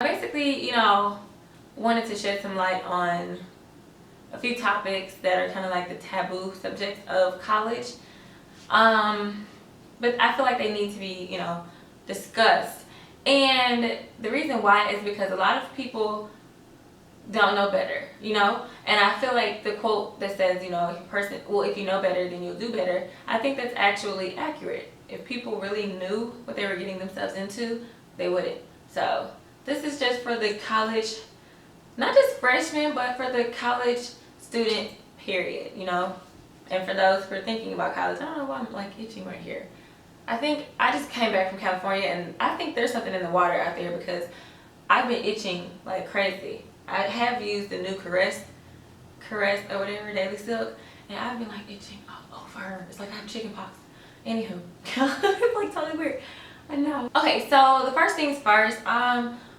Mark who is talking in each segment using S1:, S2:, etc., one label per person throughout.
S1: Basically, wanted to shed some light on a few topics that are kind of like the taboo subjects of college. But I feel like they need to be, discussed. And the reason why is because a lot of people don't know better, And I feel like the quote that says, if you know better, then you'll do better. I think that's actually accurate. If people really knew what they were getting themselves into, they wouldn't. So this is just for the college, not just freshmen, but for the college student period, And for those who are thinking about college, I don't know why I'm like itching right here. I think I just came back from California and I think there's something in the water out there because I've been itching like crazy. I have used the new Caress or whatever, Daily Silk, and I've been like itching all over. It's like I have chicken pox. Anywho, it's like totally weird. I know. Okay, so the first things first,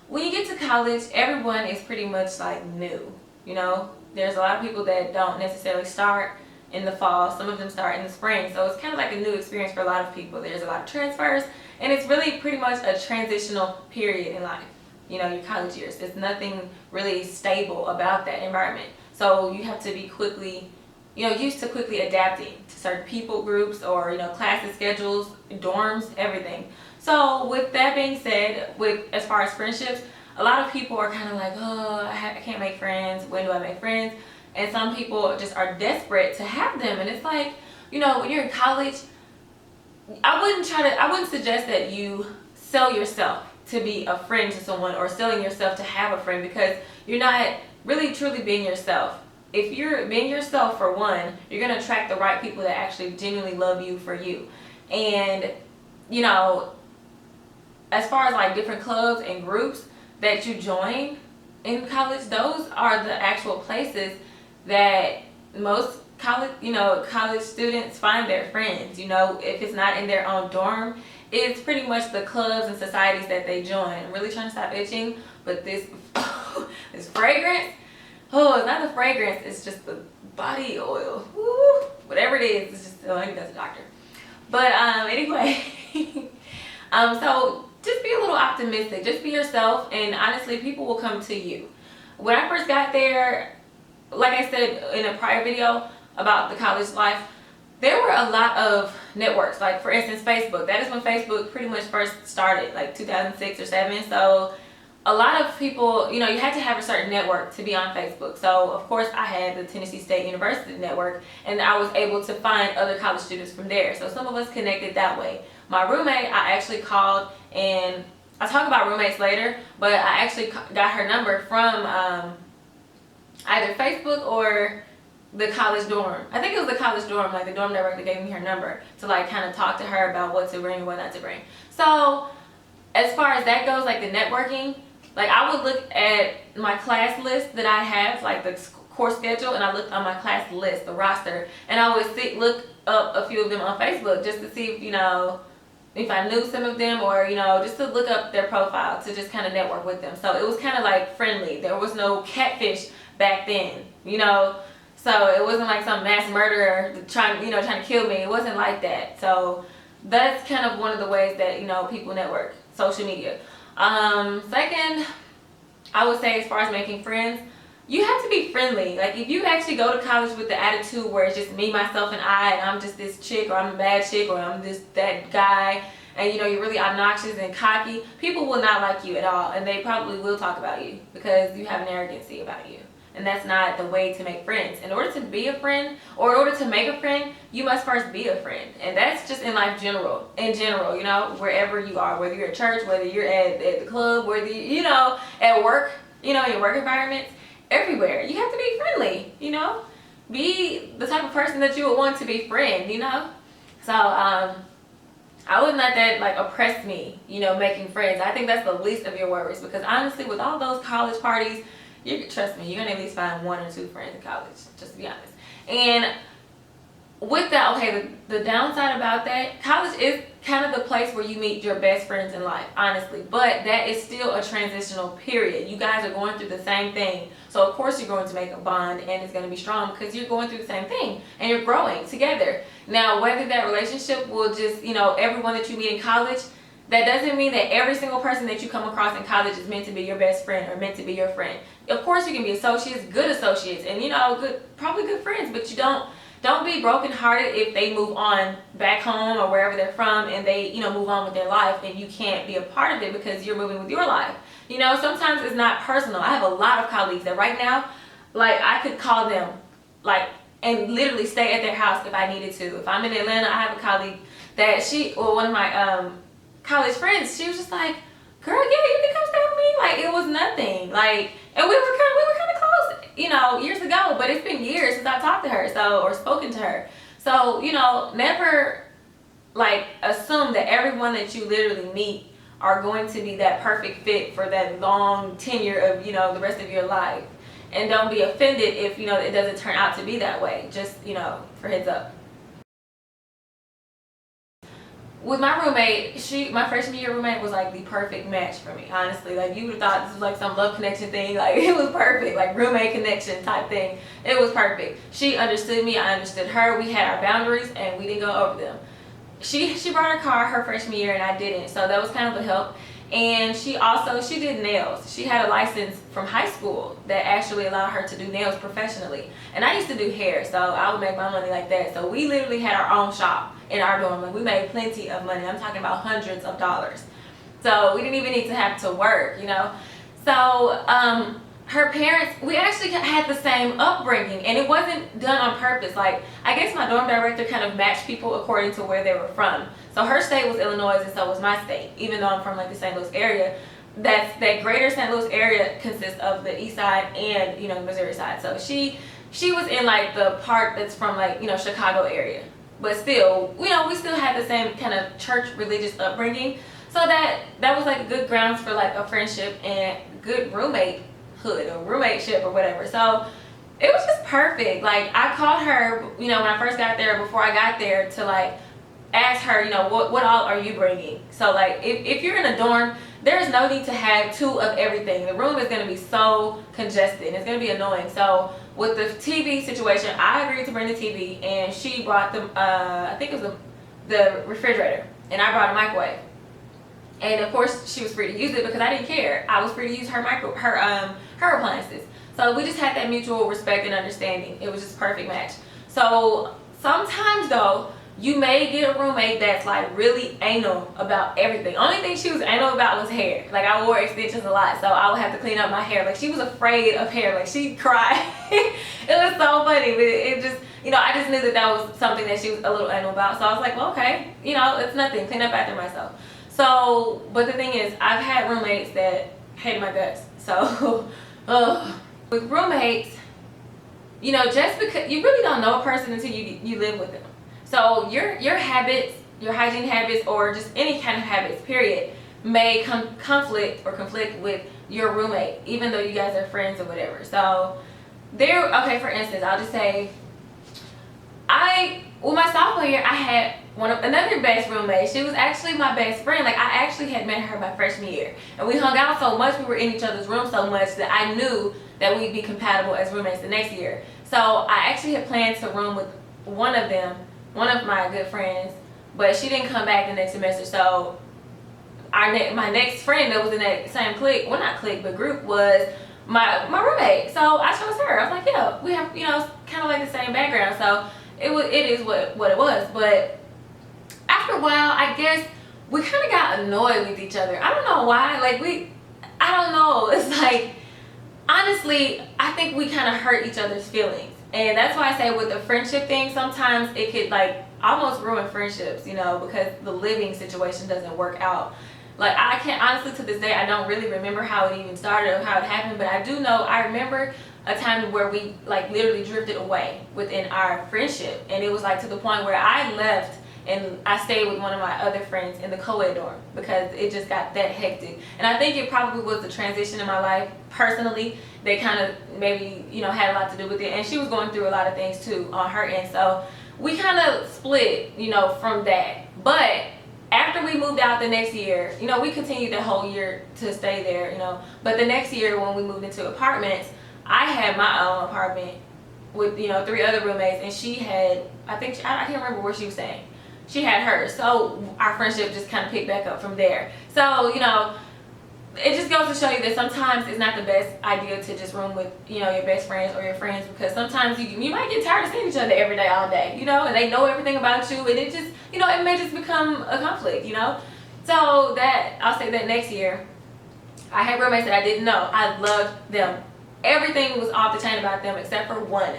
S1: when you get to college, everyone is pretty much like new, There's a lot of people that don't necessarily start in the fall. Some of them start in the spring. So it's kind of like a new experience for a lot of people. There's a lot of transfers, and it's really pretty much a transitional period in life. Your college years. There's nothing really stable about that environment. So you have to be used to quickly adapting to certain people groups or, classes, schedules, dorms, everything. So with that being said, as far as friendships, a lot of people are kind of like, oh, I can't make friends. When do I make friends? And some people just are desperate to have them. And it's like, when you're in college, I wouldn't suggest that you sell yourself to be a friend to someone or selling yourself to have a friend, because you're not really truly being yourself. If you're being yourself, for one, you're going to attract the right people that actually genuinely love you for you. And, as far as like different clubs and groups that you join in college, those are the actual places that most college students find their friends. If it's not in their own dorm, it's pretty much the clubs and societies that they join. I'm really trying to stop itching, but this this fragrance, it's not the fragrance, it's just the body oil. Woo, whatever it is, it's just, I think that's a doctor. But anyway, so just be a little optimistic. Just be yourself, and honestly, people will come to you. When I first got there, like I said in a prior video about the college life, there were a lot of networks. Like, for instance, Facebook. That is when Facebook pretty much first started, like 2006 or 7. So a lot of people, you had to have a certain network to be on Facebook. So, of course, I had the Tennessee State University network, and I was able to find other college students from there. So some of us connected that way. My roommate, I actually called, and I'll talk about roommates later, but I actually got her number from either Facebook or the college dorm. I think it was the college dorm, like the dorm director gave me her number to like kind of talk to her about what to bring and what not to bring. So as far as that goes, like the networking, like I would look at my class list that I have, like the course schedule, and I looked on my class list, the roster, and I would look up a few of them on Facebook just to see if I knew some of them, or just to look up their profile to just kind of network with them. So it was kind of like friendly. There was no catfish back then, So it wasn't like some mass murderer trying to kill me. It wasn't like that. So that's kind of one of the ways that, people network, social media. Second, I would say, as far as making friends, you have to be friendly. Like, if you actually go to college with the attitude where it's just me, myself, and I'm just this chick, or I'm a bad chick, or I'm that guy, and you're really obnoxious and cocky, people will not like you at all, and they probably will talk about you because you have an arrogancy about you. And that's not the way to make friends. In order to be a friend, or in order to make a friend, you must first be a friend. And that's just in life in general, wherever you are, whether you're at church, whether you're at the club, whether at work, in work environments, everywhere. You have to be friendly, Be the type of person that you would want to be friend, So I wouldn't let that like oppress me, making friends. I think that's the least of your worries, because honestly, with all those college parties, trust me, you're gonna at least find 1 or 2 friends in college, just to be honest. And with that, okay, the downside about that, college is kind of the place where you meet your best friends in life, honestly. But that is still a transitional period. You guys are going through the same thing. So of course you're going to make a bond, and it's going to be strong because you're going through the same thing and you're growing together. Now, whether that relationship will just, everyone that you meet in college, That doesn't mean that every single person that you come across in college is meant to be your best friend or meant to be your friend. Of course you can be associates, good associates, and probably good friends, but you don't be brokenhearted if they move on back home or wherever they're from and they, move on with their life and you can't be a part of it because you're moving with your life. Sometimes it's not personal. I have a lot of colleagues that right now, like, I could call them, like, and literally stay at their house if I needed to. If I'm in Atlanta, I have a colleague that one of my college friends, she was just like, girl, yeah, you can come stay with me. Like, it was nothing. Like, and we were kind of close, years ago, but it's been years since I talked to her, or spoken to her. So, never, like, assume that everyone that you literally meet are going to be that perfect fit for that long tenure of, the rest of your life. And don't be offended if, it doesn't turn out to be that way. Just, for heads up. With my roommate, my freshman year roommate was like the perfect match for me, honestly. Like, you would have thought this was like some love connection thing. Like, it was perfect, like roommate connection type thing. It was perfect. She understood me, I understood her. We had our boundaries and we didn't go over them. She brought her car her freshman year and I didn't, so that was kind of a help. And she did nails. She had a license from high school that actually allowed her to do nails professionally. And I used to do hair, so I would make my money like that. So we literally had our own shop in our dorm. Like, we made plenty of money. I'm talking about hundreds of dollars. So we didn't even need to have to work, So her parents, we actually had the same upbringing, and it wasn't done on purpose. Like, I guess my dorm director kind of matched people according to where they were from. So her state was Illinois, and so was my state, even though I'm from like the St. Louis area. That greater St. Louis area consists of the east side and, the Missouri side. So she was in like the part that's from like, Chicago area. But still, we still had the same kind of church religious upbringing. So that was like a good grounds for like a friendship and good roommatehood or roommateship or whatever. So it was just perfect. Like, I called her, when I first got there, before I got there, to like ask her, what all are you bringing? So like, if you're in a dorm, there's no need to have two of everything. The room is going to be so congested and it's going to be annoying. So with the TV situation, I agreed to bring the TV and she brought I think it was the refrigerator, and I brought a microwave. And of course she was free to use it because I didn't care. I was free to use her appliances. So we just had that mutual respect and understanding. It was just a perfect match. So sometimes though, you may get a roommate that's like really anal about everything. Only thing she was anal about was hair. Like, I wore extensions a lot, so I would have to clean up my hair. Like, she was afraid of hair. Like, she'd cry. It was so funny, but it just, I just knew that was something that she was a little anal about. So I was like, well, okay, it's nothing. Clean up after myself. So, but the thing is, I've had roommates that hated my guts. So, with roommates, just because you really don't know a person until you live with them. So your habits, your hygiene habits, or just any kind of habits, period, may conflict with your roommate, even though you guys are friends or whatever. So for instance, I'll just say, my sophomore year, I had another best roommate. She was actually my best friend. Like, I actually had met her my freshman year, and we hung out so much, we were in each other's room so much that I knew that we'd be compatible as roommates the next year. So I actually had planned to room with one of my good friends, but she didn't come back the next semester. So my next friend that was in that same clique, well, not clique, but group, was my roommate. So I chose her. I was like, yeah, we have, kind of like the same background. So it is what it was. But after a while, I guess we kind of got annoyed with each other. I don't know why. Like, I don't know. It's like, honestly, I think we kind of hurt each other's feelings. And that's why I say with the friendship thing, sometimes it could like almost ruin friendships, because the living situation doesn't work out. Like, I can't, honestly, to this day, I don't really remember how it even started or how it happened, but I do know, I remember a time where we like literally drifted away within our friendship. And it was like to the point where I left and I stayed with one of my other friends in the co-ed dorm because it just got that hectic. And I think it probably was the transition in my life personally that kind of maybe, had a lot to do with it. And she was going through a lot of things too on her end. So we kind of split, from that. But after we moved out the next year, we continued the whole year to stay there, But the next year when we moved into apartments, I had my own apartment with, 3 other roommates. And she had, I can't remember where she was staying. she had hers. So our friendship just kind of picked back up from there. So, you know, it just goes to show you that sometimes it's not the best idea to just room with, you know, your best friends or your friends, because sometimes you might get tired of seeing each other every day, all day, you know, and they know everything about you, and it just, you know, it may just become a conflict, you know. So that, I'll say that next year, I had roommates that I didn't know. I loved them. Everything was off the chain about them except for one.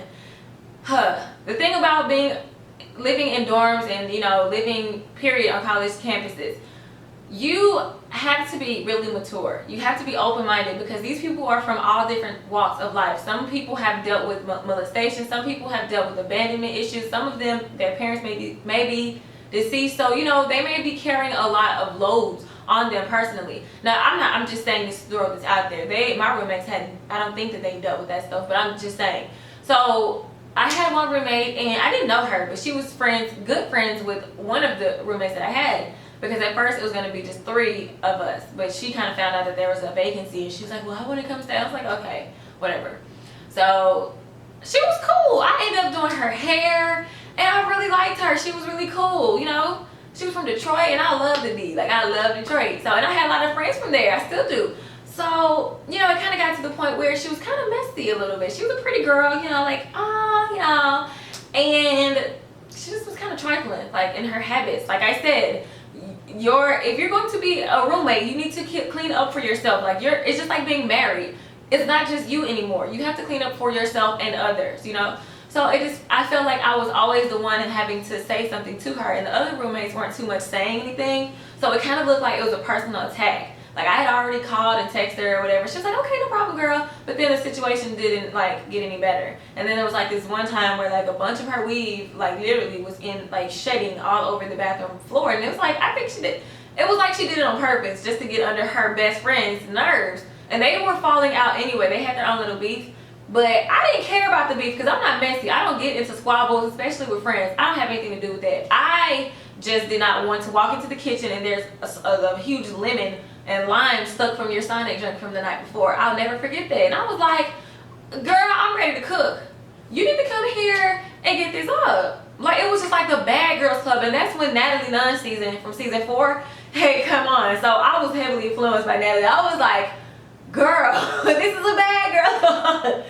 S1: The thing about living in dorms and, you know, living period on college campuses, you have to be really mature. You have to be open-minded, because these people are from all different walks of life. Some people have dealt with molestation. Some people have dealt with abandonment issues. Some of them, their parents may be deceased. So, you know, they may be carrying a lot of loads on them personally. Now, I'm just saying this to throw this out there. My roommates I don't think that they dealt with that stuff, but I'm just saying. So I had one roommate, and I didn't know her, but she was good friends with one of the roommates that I had. Because at first it was going to be just 3 of us, but she kind of found out that there was a vacancy, and she was like, well, I want to come stay. I was like, okay, whatever. So she was cool. I ended up doing her hair, and I really liked her. She was really cool, you know. She was from Detroit, and I love the D. Like, I love Detroit. So, and I had a lot of friends from there. I still do. So, you know, it kind of got to the point where she was kind of messy a little bit. She was a pretty girl, you know, like, you know, and she just was kind of trifling, like, in her habits. Like I said, if you're going to be a roommate, you need to clean up for yourself. Like, it's just like being married. It's not just you anymore. You have to clean up for yourself and others, you know. So I felt like I was always the one having to say something to her, and the other roommates weren't too much saying anything. So it kind of looked like it was a personal attack. Like, I had already called and texted her or whatever. She was like, okay, no problem, girl. But then the situation didn't, like, get any better. And then there was, like, this one time where, like, a bunch of her weave, like, literally was shedding all over the bathroom floor. And it was like, I think it was like she did it on purpose, just to get under her best friend's nerves. And they were falling out anyway. They had their own little beef. But I didn't care about the beef, because I'm not messy. I don't get into squabbles, especially with friends. I don't have anything to do with that. I just did not want to walk into the kitchen and there's a huge lemon and lime stuck from your Sonic drink from the night before. I'll never forget that. And I was like, girl, I'm ready to cook. You need to come here and get this up. Like, it was just like the Bad Girls Club. And that's when Natalie Nunn from season 4 had come on. So I was heavily influenced by Natalie. I was like, girl, this is a bad girl.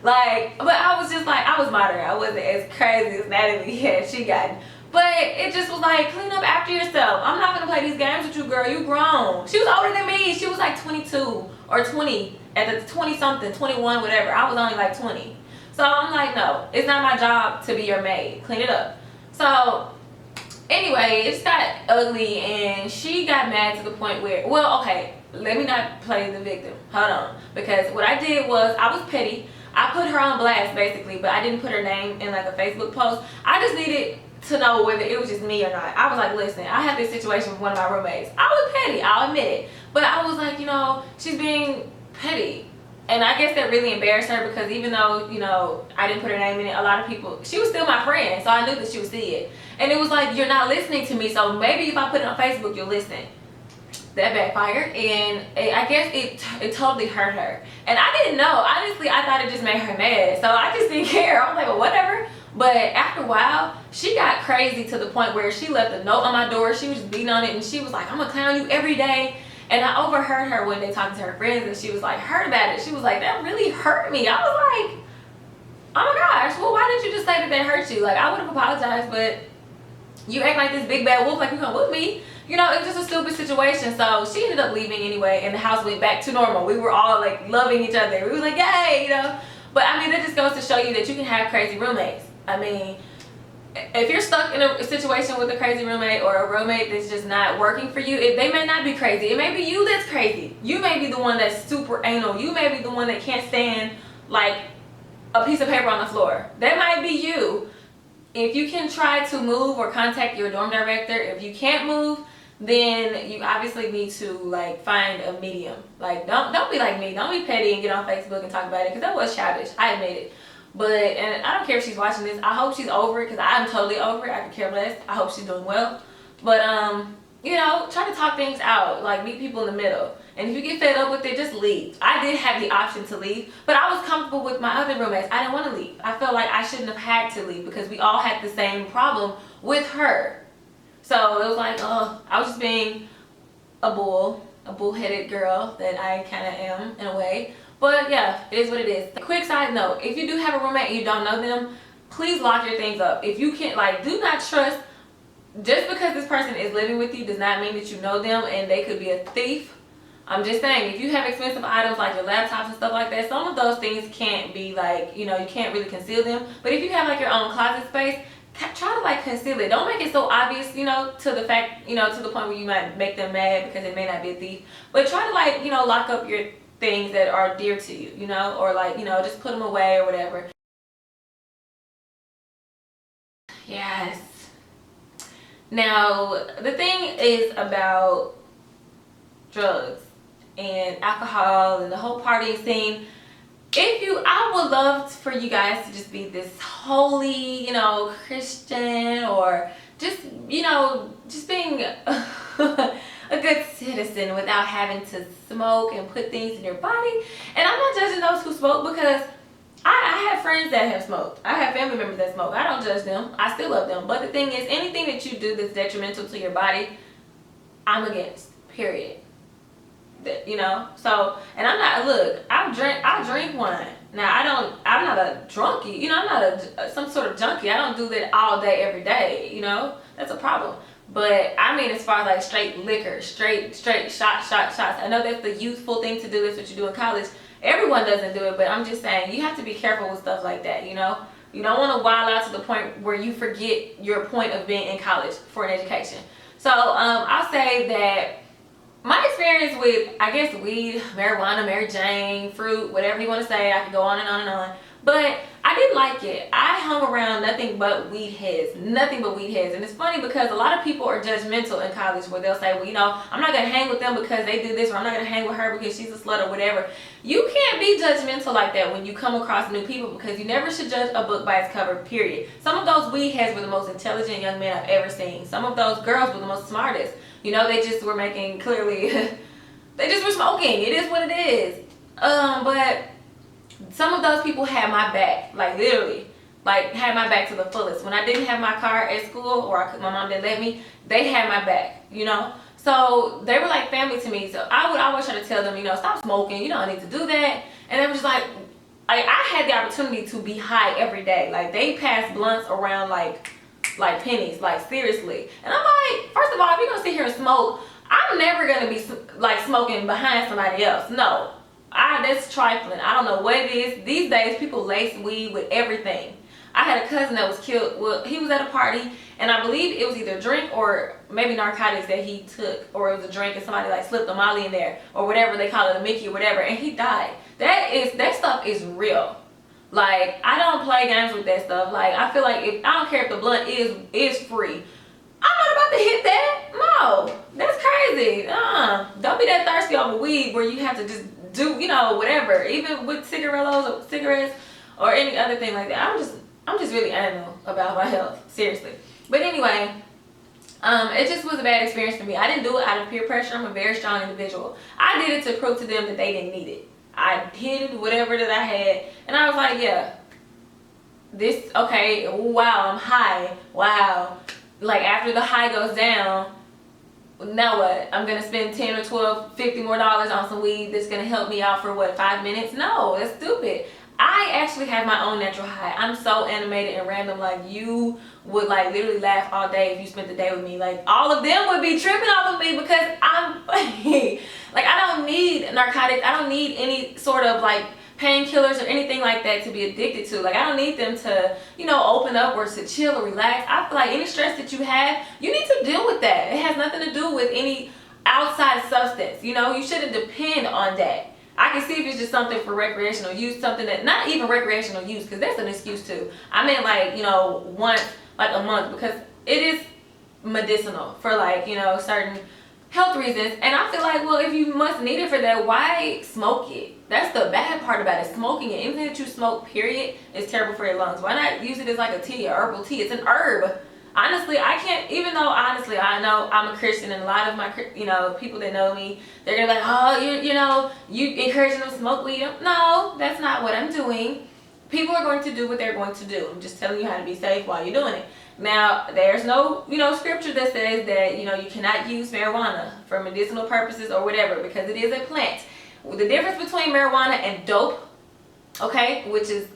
S1: Like, but I was just like, I was modern. I wasn't as crazy as Natalie had she gotten. But it just was like, clean up after yourself. I'm not gonna play these games with you, girl. You grown. She was older than me. She was like 22 or 20 at the 20 something, 21, whatever. I was only like 20. So I'm like, no, it's not my job to be your maid. Clean it up. So anyway, it just got ugly, and she got mad to the point where, well, okay, let me not play the victim. Hold on. Because what I did was, I was petty. I put her on blast, basically, but I didn't put her name in like a Facebook post. I just needed to know whether it was just me or not. I was like, listen, I had this situation with one of my roommates. I was petty, I'll admit it. But I was like, you know, she's being petty. And I guess that really embarrassed her, because even though, you know, I didn't put her name in it, a lot of people, she was still my friend, so I knew that she would see it. And it was like, you're not listening to me, so maybe if I put it on Facebook, you'll listen. That backfired, and I guess it totally hurt her. And I didn't know. Honestly, I thought it just made her mad, so I just didn't care. I was like, well, whatever. But after a while, she got crazy to the point where she left a note on my door. She was beating on it, and she was like, I'm gonna clown you every day. And I overheard her one day talking to her friends, and she was like, heard about it. She was like, that really hurt me. I was like, oh my gosh, well, why didn't you just say that hurt you? Like, I would have apologized, but you act like this big bad wolf, like you gonna whoop me. You know, it was just a stupid situation. So she ended up leaving anyway, and the house went back to normal. We were all like loving each other. We were like, yay, you know. But I mean, that just goes to show you that you can have crazy roommates. I mean, if you're stuck in a situation with a crazy roommate, or a roommate that's just not working for you, they may not be crazy. It may be you that's crazy. You may be the one that's super anal. You may be the one that can't stand like a piece of paper on the floor. That might be you. If you can try to move or contact your dorm director. If you can't move, then you obviously need to like find a medium. Like, don't be like me. Don't be petty and get on Facebook and talk about it, because that was childish. I admit it. But, and I don't care if she's watching this. I hope she's over it, because I'm totally over it. I could care less. I hope she's doing well. But you know, try to talk things out. Like, meet people in the middle. And if you get fed up with it, just leave. I did have the option to leave, but I was comfortable with my other roommates. I didn't want to leave. I felt like I shouldn't have had to leave, because we all had the same problem with her. So it was like, oh, I was just being a bullheaded girl that I kind of am in a way. But yeah, it is what it is. Quick side note, if you do have a roommate and you don't know them, please lock your things up. If you can't, like, do not trust, just because this person is living with you does not mean that you know them, and they could be a thief. I'm just saying, if you have expensive items like your laptops and stuff like that, some of those things can't be like, you know, you can't really conceal them. But if you have like your own closet space, try to like conceal it. Don't make it so obvious, you know, to the fact, you know, to the point where you might make them mad because it may not be a thief. But try to, like, you know, lock up your things that are dear to you, you know, or like, you know, just put them away or whatever. Yes. Now, the thing is about drugs and alcohol and the whole partying scene. I would love for you guys to just be this holy, you know, Christian, or just, you know, just being a good citizen without having to smoke and put things in your body. And I'm not judging those who smoke, because I have friends that have smoked. I have family members that smoke. I don't judge them. I still love them. But the thing is, anything that you do that's detrimental to your body, I'm against, period. You know, so, and I'm not, look, I drink wine. Now I'm not a drunkie, you know, I'm not some sort of junkie. I don't do that all day every day, you know, that's a problem. But I mean, as far as like straight liquor, straight shots. I know that's the youthful thing to do. That's what you do in college. Everyone doesn't do it, but I'm just saying, you have to be careful with stuff like that, you know. You don't want to wild out to the point where you forget your point of being in college for an education. So I'll say that my experience with, I guess, weed, marijuana, Mary Jane, fruit, whatever you want to say, I could go on and on and on. But I didn't like it. I hung around nothing but weed heads. Nothing but weed heads. And it's funny because a lot of people are judgmental in college, where they'll say, well, you know, I'm not going to hang with them because they do this, or I'm not going to hang with her because she's a slut or whatever. You can't be judgmental like that when you come across new people, because you never should judge a book by its cover, period. Some of those weed heads were the most intelligent young men I've ever seen. Some of those girls were the most smartest. You know, they just were making, clearly, they just were smoking. It is what it is. But some of those people had my back, like literally, like had my back to the fullest. When I didn't have my car at school, or my mom didn't let me, they had my back, you know. So they were like family to me. So I would always try to tell them, you know, stop smoking. You don't need to do that. And they were just like I had the opportunity to be high every day. Like, they passed blunts around like pennies, like seriously. And I'm like, first of all, if you're gonna sit here and smoke, I'm never gonna be like smoking behind somebody else. No, that's trifling. I don't know what it is. These days, people lace weed with everything. I had a cousin that was killed. Well, he was at a party, and I believe it was either drink or maybe narcotics that he took, or it was a drink and somebody like slipped a Molly in there, or whatever they call it, a Mickey or whatever, and he died. That stuff is real. Like, I don't play games with that stuff. Like, I feel like, I don't care if the blunt is free, I'm not about to hit that. No, that's crazy. Don't be that thirsty over weed where you have to just do, you know, whatever. Even with cigarettes or any other thing like that. I'm just really animal about my health, seriously. But anyway, it just was a bad experience for me. I didn't do it out of peer pressure. I'm a very strong individual. I did it to prove to them that they didn't need it. I hid whatever that I had, and I was like, yeah, this, okay, wow, I'm high, wow. Like, after the high goes down, now what? I'm gonna spend 10 or 12, 50 more dollars on some weed that's gonna help me out for what, 5 minutes? No, that's stupid. I actually have my own natural high. I'm so animated and random. Like, you would like literally laugh all day if you spent the day with me. Like, all of them would be tripping off of me because I'm funny. Like, I don't need narcotics. I don't need any sort of like painkillers or anything like that to be addicted to. Like, I don't need them to, you know, open up or to chill or relax. I feel like any stress that you have, you need to deal with that. It has nothing to do with any outside substance. You know, you shouldn't depend on that. I can see if it's just something for recreational use, something that, not even recreational use, because that's an excuse too. I meant like, you know, once, like a month, because it is medicinal for like, you know, certain health reasons. And I feel like, well, if you must need it for that, why smoke it? That's the bad part about it. Smoking it, anything that you smoke, period, is terrible for your lungs. Why not use it as like a tea, a herbal tea? It's an herb. Honestly, I can't, even though honestly I know I'm a Christian, and a lot of my, you know, people that know me, they're gonna be like, oh, you know, you encouraging them to smoke weed. No, that's not what I'm doing. people are going to do what they're going to do. I'm just telling you how to be safe while you're doing it. Now, there's no, scripture that says that, you cannot use marijuana for medicinal purposes or whatever, because it is a plant. The difference between marijuana and dope, okay, which is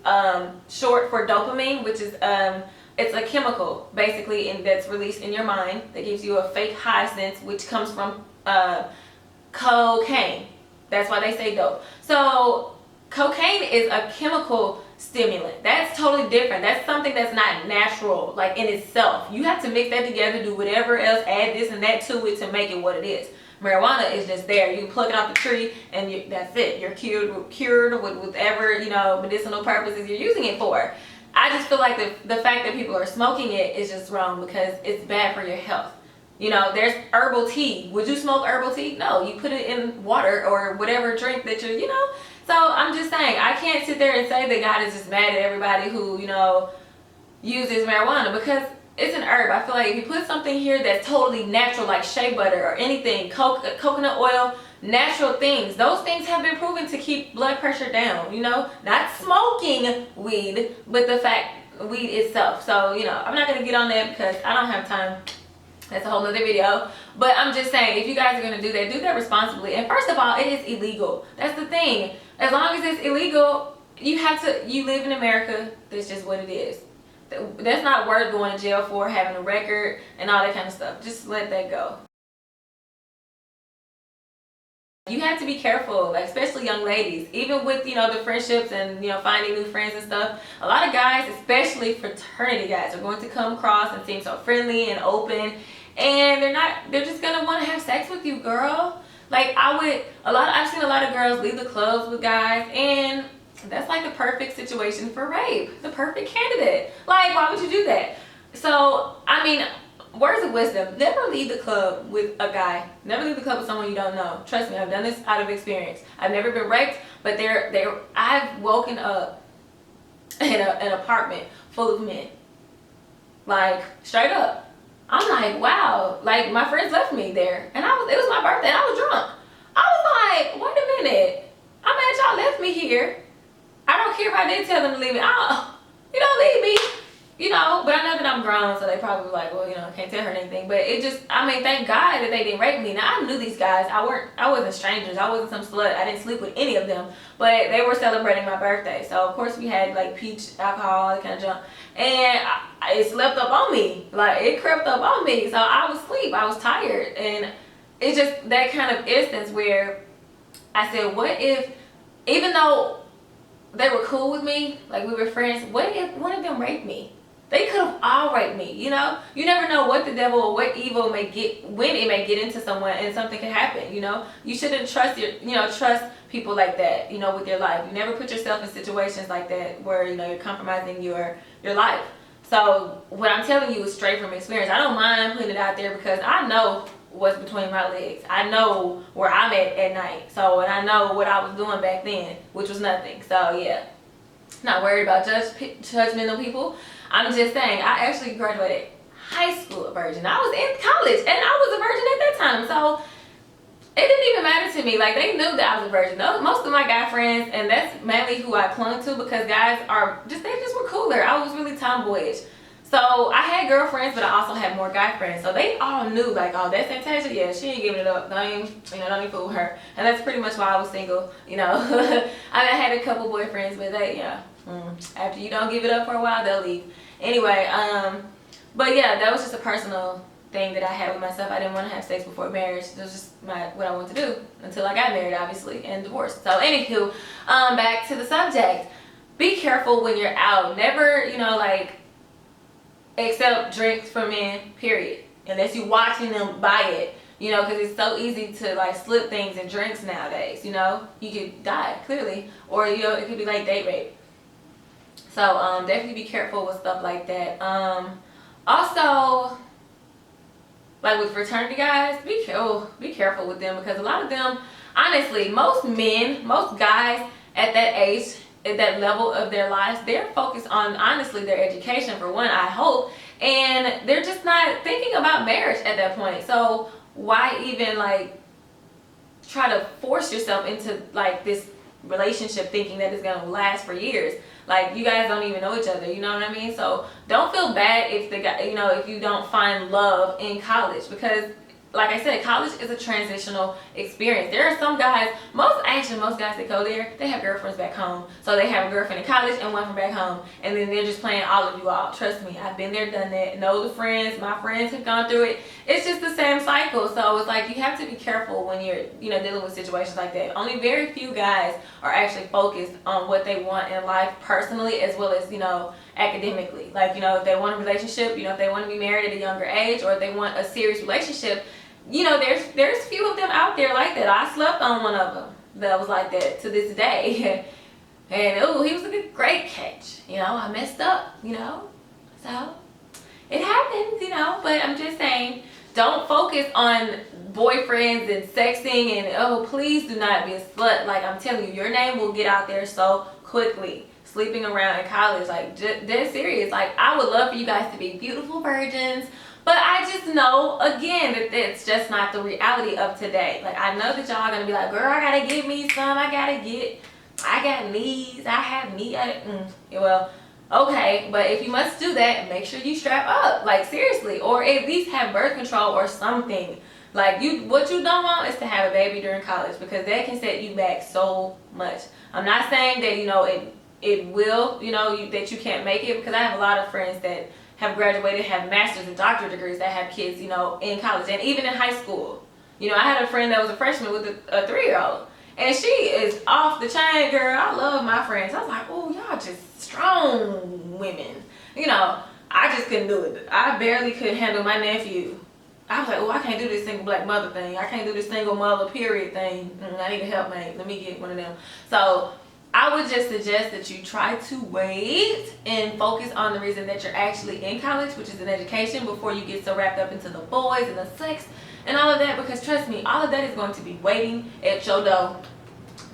S1: short for dopamine, which is it's a chemical basically, and that's released in your mind that gives you a fake high sense, which comes from cocaine. That's why they say dope. So cocaine is a chemical stimulant. That's totally different. That's something that's not natural, like in itself. You have to mix that together, do whatever else, add this and that to it to make it what it is. Marijuana is just there. You can pluck it off the tree and that's it. You're cured with whatever, medicinal purposes you're using it for. I just feel like the fact that people are smoking it is just wrong, because it's bad for your health. There's herbal tea. Would you smoke herbal tea? No, you put it in water or whatever drink that you're, So I'm just saying, I can't sit there and say that God is just mad at everybody who, uses marijuana, because it's an herb. I feel like if you put something here that's totally natural, like shea butter or anything, coconut oil, natural things, those things have been proven to keep blood pressure down, not smoking weed, but the fact weed itself. So, I'm not going to get on that because I don't have time. That's a whole nother video. But I'm just saying, if you guys are going to do that responsibly. And first of all, it is illegal. That's the thing. As long as it's illegal, you live in America. That's just what it is. That's not worth going to jail for, having a record and all that kind of stuff. Just let that go. You have to be careful, like especially young ladies, even with the friendships and finding new friends and stuff. A lot of guys, especially fraternity guys, are going to come across and seem so friendly and open, and they're just gonna want to have sex with you, girl. Like I've seen a lot of girls leave the clubs with guys, and that's like the perfect situation for rape, the perfect candidate. Like, why would you do that? So I mean, words of wisdom: never leave the club with a guy. Never leave the club with someone you don't know. Trust me, I've done this out of experience. I've never been raped, but I've woken up in an apartment full of men. Like, straight up. I'm like, wow. Like, my friends left me there, and it was my birthday, and I was drunk. I was like, wait a minute. I'm mad y'all left me here. I don't care if I did tell them to leave me. You don't leave me. But I know that I'm grown, so they probably were like, well, I can't tell her anything. But thank God that they didn't rape me. Now, I knew these guys. I wasn't strangers. I wasn't some slut. I didn't sleep with any of them. But they were celebrating my birthday. So, of course, we had, like, peach alcohol, that kind of junk. And it slept up on me. Like, it crept up on me. So, I was asleep. I was tired. And it's just that kind of instance where I said, what if, even though they were cool with me, like we were friends, what if one of them raped me? They could have all raped me, You never know what the devil or what evil may get, when it may get into someone, and something can happen, You shouldn't trust trust people like that, with your life. You never put yourself in situations like that where, you're compromising your life. So what I'm telling you is straight from experience. I don't mind putting it out there because I know what's between my legs. I know where I'm at night. So, and I know what I was doing back then, which was nothing. So yeah, not worried about judgmental people. I'm just saying, I actually graduated high school a virgin. I was in college and I was a virgin at that time. So it didn't even matter to me. Like, they knew that I was a virgin. Most of my guy friends, and that's mainly who I clung to, because guys they just were cooler. I was really tomboyish. So I had girlfriends, but I also had more guy friends. So they all knew, like, oh, that's Fantasia. Yeah, she ain't giving it up. Don't even fool her. And that's pretty much why I was single. I had a couple boyfriends, but after you don't give it up for a while, they'll leave. Anyway, but yeah, that was just a personal thing that I had with myself. I didn't want to have sex before marriage. It was just what I wanted to do until I got married, obviously, and divorced. So anywho, back to the subject. Be careful when you're out. Never, accept drinks from men, period. Unless you're watching them buy it, because it's so easy to slip things in drinks nowadays. You could die, clearly, or it could be like date rape. So definitely be careful with stuff like that. Also, like with fraternity guys, be careful with them, because a lot of them, honestly, most guys at that age, at that level of their lives, they're focused on, honestly, their education, for one, I hope, and they're just not thinking about marriage at that point. So why even try to force yourself into this relationship thinking that it's gonna last for years. Like, you guys don't even know each other, you know what I mean? So don't feel bad if the guy, you know, if you don't find love in college, because like I said, college is a transitional experience. There are some guys, most guys that go there, they have girlfriends back home. So they have a girlfriend in college and one from back home. And then they're just playing all of you out. Trust me, I've been there, done that. Know the friends, my friends have gone through it. It's just the same cycle. So it's like, you have to be careful when you're, you know, dealing with situations like that. Only very few guys are actually focused on what they want in life personally, as well as, you know, academically. Like, you know, if they want a relationship, you know, if they want to be married at a younger age, or if they want a serious relationship, you know, there's few of them out there like that. I slept on one of them that was like that to this day. And oh, he was a great catch. You know, I messed up, you know. So it happens, you know, but I'm just saying, don't focus on boyfriends and sexting and, oh, please do not be a slut. Like, I'm telling you, your name will get out there so quickly. Sleeping around in college, like, dead serious. Like, I would love for you guys to be beautiful virgins. But I just know, again, that it's just not the reality of today. Like, I know that y'all are going to be like, girl, I got to give me some. I got knees. I have knee. Well, okay. But if you must do that, make sure you strap up. Like, seriously. Or at least have birth control or something. Like, what you don't want is to have a baby during college, because that can set you back so much. I'm not saying that, you know, it will, you know, that you can't make it, because I have a lot of friends that have graduated, have master's and doctorate degrees, that have kids, you know, in college and even in high school. You know, I had a friend that was a freshman with a 3-year-old, and she is off the chain, girl. I love my friends. I was like, oh, y'all just strong women. You know, I just couldn't do it. I barely could handle my nephew. I was like, oh, I can't do this single black mother thing. I can't do this single mother period thing. I need a helpmate. Let me get one of them. So I would just suggest that you try to wait and focus on the reason that you're actually in college, which is an education, before you get so wrapped up into the boys and the sex and all of that. Because trust me, all of that is going to be waiting at your door,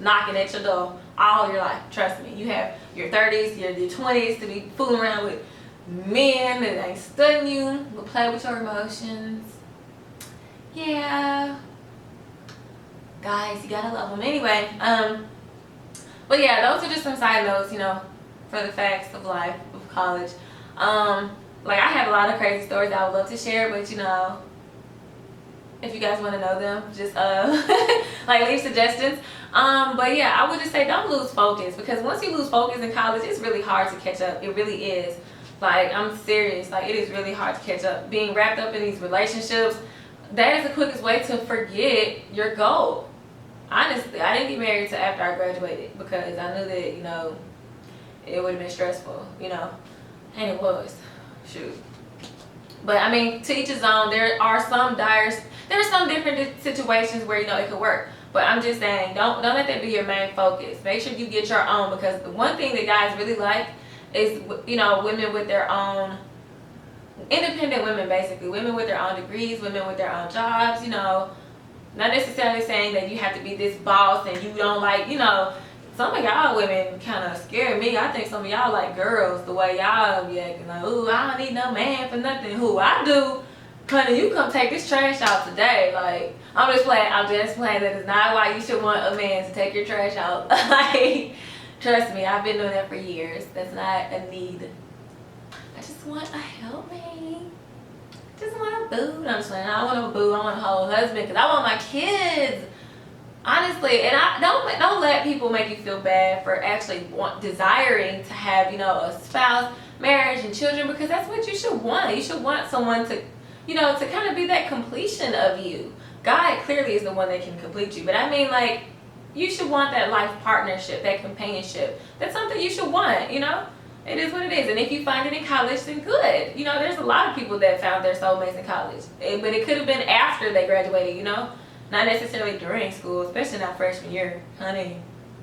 S1: knocking at your door all your life. Trust me. You have your 30s, your 20s to be fooling around with men that ain't studying you, will play with your emotions. Yeah. Guys, you gotta love them. Anyway, but yeah, those are just some side notes, you know, for the facts of life, of college. Like, I have a lot of crazy stories that I would love to share, but, you know, if you guys want to know them, just, like, leave suggestions. But yeah, I would just say don't lose focus, because once you lose focus in college, it's really hard to catch up. It really is. Like, I'm serious. Like, it is really hard to catch up. Being wrapped up in these relationships, that is the quickest way to forget your goal. Honestly, I didn't get married till after I graduated, because I knew that, you know, it would have been stressful, you know, and it was. Shoot. But I mean, to each his own. There are some different situations where, you know, it could work. But I'm just saying, don't let that be your main focus. Make sure you get your own, because the one thing that guys really like is, you know, women with their own, independent women, basically. Women with their own degrees, women with their own jobs, you know. Not necessarily saying that you have to be this boss and you don't like, you know, some of y'all women kind of scare me. I think some of y'all like girls, the way y'all be acting like, ooh, I don't need no man for nothing. Who I do, honey, you come take this trash out today. Like, I'm just playing that is not why you should want a man to take your trash out. Like, trust me, I've been doing that for years. That's not a need. I just want a helpmate. Just want a boo. I'm just saying, I don't want a boo. I want a whole husband, because I want my kids. Honestly, and I don't let people make you feel bad for actually desiring to have, you know, a spouse, marriage, and children, because that's what you should want. You should want someone to, you know, to kind of be that completion of you. God clearly is the one that can complete you, but I mean, like, you should want that life partnership, that companionship. That's something you should want, you know. It is what it is. And if you find it in college, then good. You know, there's a lot of people that found their soulmates in college. But it could have been after they graduated, you know. Not necessarily during school, especially not freshman year. Honey,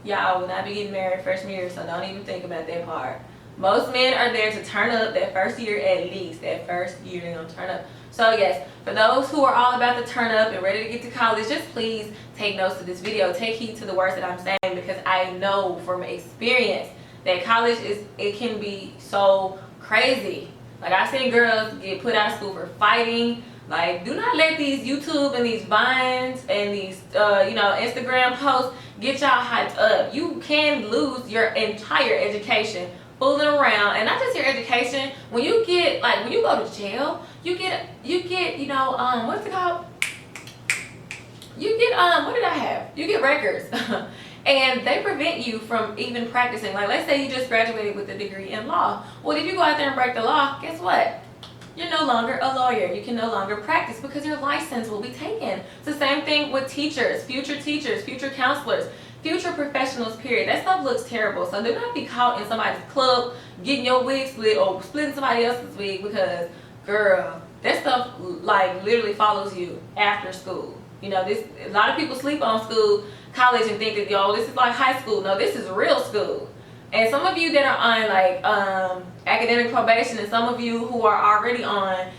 S1: y'all will not be getting married freshman year, so don't even think about that part. Most men are there to turn up that first year at least. That first year they're going to turn up. So yes, for those who are all about to turn up and ready to get to college, just please take notes of this video. Take heed to the words that I'm saying, because I know from experience that college it can be so crazy. Like, I've seen girls get put out of school for fighting, Like, do not let these YouTube and these Vines and these, Instagram posts get y'all hyped up. You can lose your entire education fooling around, and not just your education. When you get, like, when you go to jail, you get, what's it called? You get, what did I have? You get records. And they prevent you from even practicing. Like, let's say you just graduated with a degree in law. Well, if you go out there and break the law, guess what? You're no longer a lawyer. You can no longer practice because your license will be taken. It's the same thing with teachers, future counselors, future professionals, period. That stuff looks terrible. So do not be caught in somebody's club getting your wig split or splitting somebody else's wig, because, girl, that stuff, like, literally follows you after school. A lot of people sleep on college and think that, this is like high school. No, this is real school. And some of you that are on, like, academic probation, and some of you who are already on,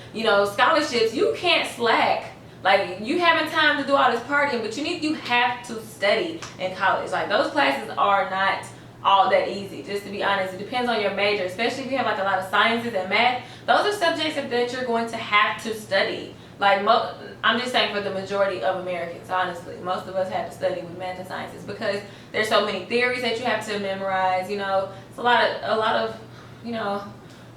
S1: scholarships, you can't slack. Like, you having time to do all this partying, but you have to study in college. Like, those classes are not all that easy, just to be honest. It depends on your major, especially if you have, like, a lot of sciences and math. Those are subjects that you're going to have to study. Like, I'm just saying, for the majority of Americans, honestly, most of us have to study with math and sciences because there's so many theories that you have to memorize. It's a lot of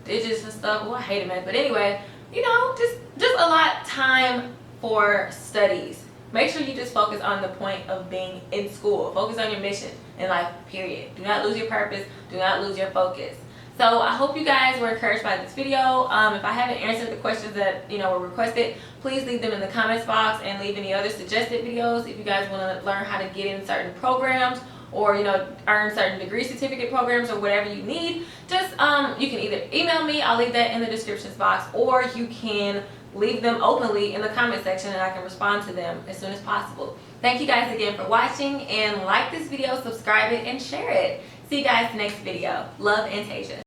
S1: digits and stuff. Well, I hate math, but anyway, just a lot of time for studies. Make sure you just focus on the point of being in school. Focus on your mission in life, period. Do not lose your purpose. Do not lose your focus. So I hope you guys were encouraged by this video. If I haven't answered the questions that were requested, please leave them in the comments box, and leave any other suggested videos if you guys want to learn how to get in certain programs, or earn certain degree certificate programs, or whatever you need. Just you can either email me, I'll leave that in the descriptions box, or you can leave them openly in the comment section and I can respond to them as soon as possible. Thank you guys again for watching, and like this video, subscribe it, and share it. See you guys next video. Love, and Tasia.